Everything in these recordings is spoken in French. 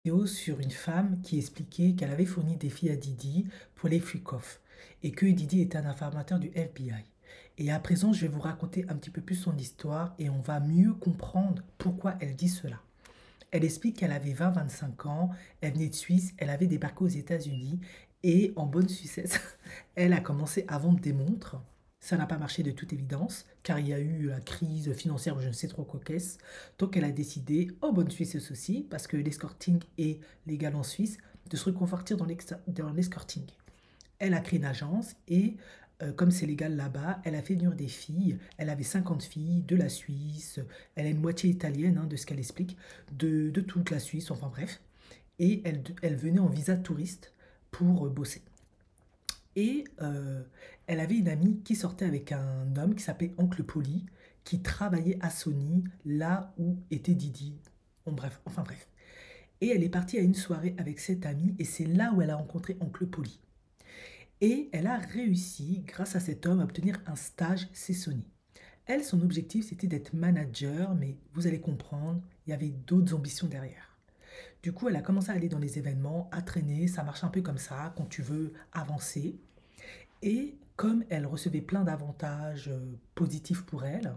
Vidéo sur une femme qui expliquait qu'elle avait fourni des filles à Didi pour les freak-off et que Didi était un informateur du FBI. Et à présent, je vais vous raconter un petit peu plus son histoire et on va mieux comprendre pourquoi elle dit cela. Elle explique qu'elle avait 20-25 ans, elle venait de Suisse, elle avait débarqué aux États-Unis et en bonne Suissesse, elle a commencé à vendre des montres. Ça n'a pas marché de toute évidence, car il y a eu la crise financière ou je ne sais trop quoi qu'est-ce. Donc elle a décidé, en bonne Suissesse aussi, parce que l'escorting est légal en Suisse, de se reconvertir dans l'escorting. Elle a créé une agence et comme c'est légal là-bas, elle a fait venir des filles. Elle avait 50 filles de la Suisse. Elle a une moitié italienne, hein, de ce qu'elle explique, de toute la Suisse, enfin bref. Et elle venait en visa touriste pour bosser. Et elle avait une amie qui sortait avec un homme qui s'appelait Oncle Polly, qui travaillait à Sony, là où était Didi. Bon, bref, enfin bref. Et elle est partie à une soirée avec cette amie, et c'est là où elle a rencontré Oncle Polly. Et elle a réussi, grâce à cet homme, à obtenir un stage chez Sony. Elle, son objectif, c'était d'être manager, mais vous allez comprendre, il y avait d'autres ambitions derrière. Du coup, elle a commencé à aller dans les événements, à traîner, ça marche un peu comme ça, quand tu veux avancer. Et comme elle recevait plein d'avantages positifs pour elle,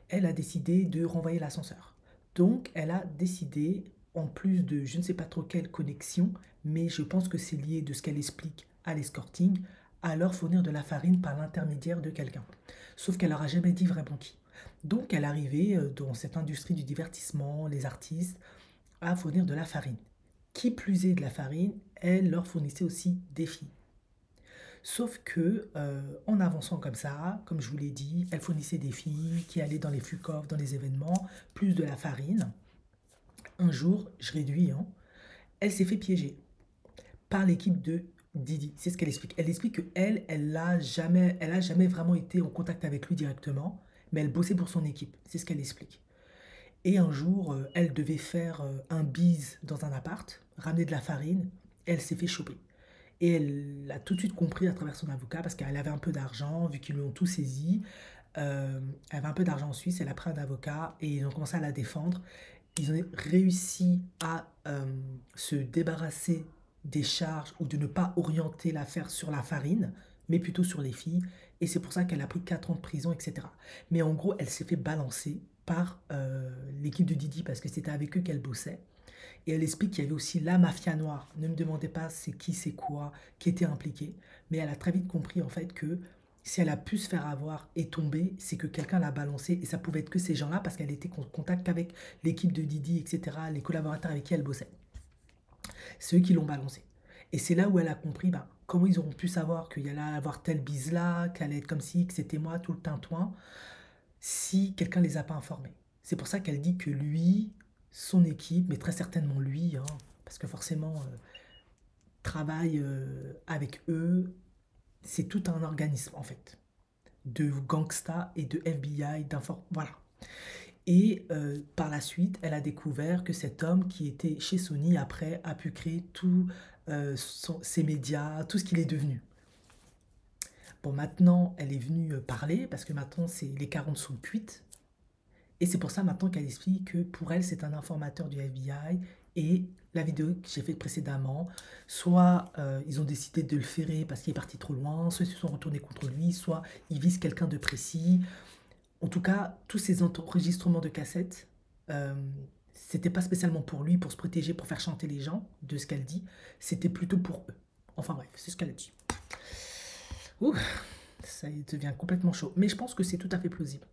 elle a décidé de renvoyer l'ascenseur. Donc, elle a décidé, en plus de je ne sais pas trop quelle connexion, mais je pense que c'est lié de ce qu'elle explique à l'escorting, à leur fournir de la farine par l'intermédiaire de quelqu'un. Sauf qu'elle leur a jamais dit vraiment qui. Donc, elle arrivait dans cette industrie du divertissement, les artistes, à fournir de la farine. Qui plus est de la farine, elle leur fournissait aussi des filles. Sauf que, en avançant comme ça, comme je vous l'ai dit, elle fournissait des filles qui allaient dans les fuck-off, dans les événements, plus de la farine. Un jour, je réduis, hein, elle s'est fait piéger par l'équipe de Didi. C'est ce qu'elle explique. Elle explique qu'elle, elle a jamais vraiment été en contact avec lui directement, mais elle bossait pour son équipe. C'est ce qu'elle explique. Et un jour, elle devait faire un bise dans un appart, ramener de la farine. Elle s'est fait choper. Et elle a tout de suite compris à travers son avocat, parce qu'elle avait un peu d'argent, vu qu'ils lui ont tout saisi. Elle avait un peu d'argent en Suisse, elle a pris un avocat et ils ont commencé à la défendre. Ils ont réussi à se débarrasser des charges ou de ne pas orienter l'affaire sur la farine, mais plutôt sur les filles. Et c'est pour ça qu'elle a pris 4 ans de prison, etc. Mais en gros, elle s'est fait balancer par l'équipe de Didi parce que c'était avec eux qu'elle bossait. Et elle explique qu'il y avait aussi la mafia noire. Ne me demandez pas c'est qui, c'est quoi, qui était impliqué. Mais elle a très vite compris en fait que si elle a pu se faire avoir et tomber, c'est que quelqu'un l'a balancé. Et ça pouvait être que ces gens-là parce qu'elle était en contact avec l'équipe de Didi, etc., les collaborateurs avec qui elle bossait. C'est eux qui l'ont balancé. Et c'est là où elle a compris comment ils auront pu savoir qu'il y allait avoir telle bise là, qu'elle allait être comme si, que c'était moi, tout le tintouin, si quelqu'un ne les a pas informés. C'est pour ça qu'elle dit que lui, son équipe, mais très certainement lui, hein, parce que forcément, travaille avec eux, c'est tout un organisme en fait, de gangsta et de FBI, voilà. Et par la suite, elle a découvert que cet homme qui était chez Sony, après, a pu créer tous ses médias, tout ce qu'il est devenu. Bon, maintenant, elle est venue parler, parce que maintenant, les 40 sont cuites. Et c'est pour ça maintenant qu'elle explique que pour elle, c'est un informateur du FBI. Et la vidéo que j'ai faite précédemment, soit ils ont décidé de le ferrer parce qu'il est parti trop loin, soit ils se sont retournés contre lui, soit ils visent quelqu'un de précis. En tout cas, tous ces enregistrements de cassettes, euh, c'était pas spécialement pour lui, pour se protéger, pour faire chanter les gens, de ce qu'elle dit. C'était plutôt pour eux. Enfin bref, c'est ce qu'elle a dit. Ouh, ça devient complètement chaud. Mais je pense que c'est tout à fait plausible.